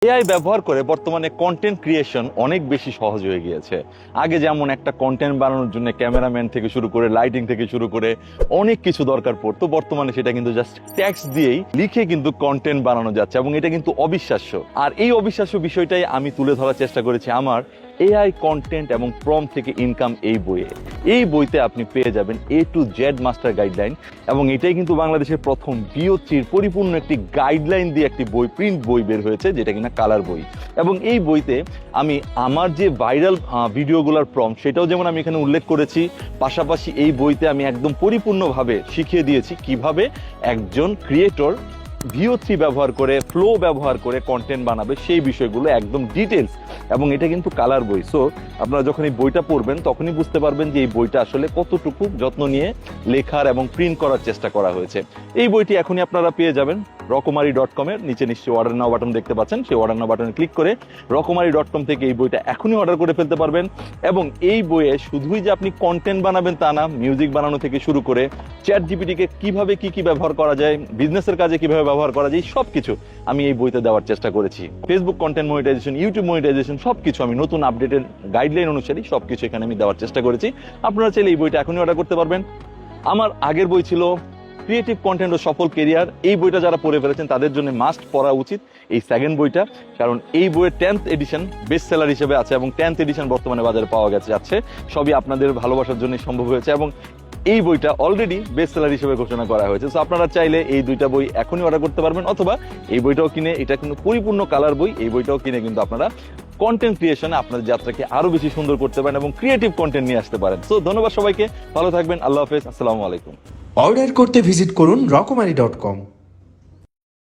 AI ব্যবহার করে বর্তমানে কন্টেন্ট ক্রিয়েশন অনেক বেশি সহজ হয়ে গিয়েছে। আগে যেমন একটা কন্টেন্ট বানানোর জন্য ক্যামেরাম্যান থেকে শুরু করে লাইটিং থেকে শুরু করে অনেক কিছু দরকার পড়তো, বর্তমানে সেটা কিন্তু জাস্ট টেক্সট দিয়েই লিখে কিন্তু কন্টেন্ট বানানো যাচ্ছে এবং এটা কিন্তু অবিশ্বাস্য। আর এই অবিশ্বাস্য বিষয়টাই আমি তুলে ধরার চেষ্টা করেছি আমার এআই কন্টেন্ট এবং প্রম্পট থেকে ইনকাম এই বইয়ে। এই বইতে আপনি পেয়ে যাবেন A to Z master guideline, এবং এটাই কিন্তু বাংলাদেশের প্রথম BO3 পরিপূর্ণ একটি গাইডলাইন দিয়ে একটি বই, প্রিন্ট বই বের হয়েছে, যেটা কিনা কালার বই। এবং এই বইতে আমি আমার যে ভাইরাল ভিডিওগুলোর প্রম্পট সেটাও যেমন আমি এখানে উল্লেখ করেছি, পাশাপাশি এই বইতে আমি একদম পরিপূর্ণভাবে শিখিয়ে দিয়েছি কিভাবে একজন ক্রিয়েটর VO3 ব্যবহার করে, ফ্লো ব্যবহার করে কন্টেন্ট বানাবে, সেই বিষয়গুলো একদম ডিটেলস। এবং এটা কিন্তু কালার বই, সো আপনারা যখন এই বইটা পড়বেন তখনই বুঝতে পারবেন যে এই বইটা আসলে কতটুকু যত্ন নিয়ে লেখার এবং প্রিন্ট করার চেষ্টা করা হয়েছে। এই বইটি এখনই আপনারা পেয়ে যাবেন রকমারি.com এর নিচে নিশ্চয়ই অর্ডার নাও বাটন দেখতে পাচ্ছেন, সেই অর্ডার নাও বাটনে ক্লিক করে রকমারি.com থেকে এই বইটা এখনই অর্ডার করে ফেলতে পারবেন। এবং এই বইয়ে শুধুই যে আপনি কন্টেন্ট বানাবেন তা না, মিউজিক বানানো থেকে শুরু করে ChatGPT কে কিভাবে কি ব্যবহার করা যায়, বিজনেসের কাজে কিভাবে ব্যবহার করা যায়, সবকিছু আমি এই বইতে দেওয়ার চেষ্টা করেছি। Facebook content monetization, YouTube monetization, সবকিছু আমি নতুন আপডেটেড গাইডলাইন অনুসারে সবকিছু এখানে আমি দেওয়ার চেষ্টা করেছি। আপনারা চাইলে এই বইটা এখনই অর্ডার করতে পারবেন। আমার আগের বই ছিল ক্রিয়েটিভ কন্টেন্ট ও সফল কেরিয়ার। এই বইটা যারা পড়ে ফেলেছেন তাদের জন্য মাস্ট পড়া উচিত এই সেকেন্ড বইটা, কারণ এই বইয়ের 10th এডিশন বেস্ট সেলার হিসেবে আছে এবং 10th এডিশন বর্তমানে বাজারে পাওয়া যাচ্ছে। সবই আপনাদের ভালোবাসার জন্য সম্ভব হয়েছে এবং এই বইটা অলরেডি বেস্ট সেলার হিসেবে ঘোষণা করা হয়েছে। সো আপনারা চাইলে এই দুইটা বই এখনই অর্ডার করতে পারবেন, অথবা এই বইটাও কিনে, এটা কিন্তু পরিপূর্ণ কালার বই, এই বইটাও কিনে কিন্তু আপনারা কন্টেন্ট ক্রিয়েশনে আপনাদের যাত্রাকে আরো বেশি সুন্দর করতে পারেন এবং ক্রিয়েটিভ কন্টেন্ট নিয়ে আসতে পারেন। সো ধন্যবাদ সবাইকে, ভালো থাকবেন, আল্লাহ হাফেজ, আসসালামু আলাইকুম। অর্ডার করতে ভিজিট করুন রকমারি.com।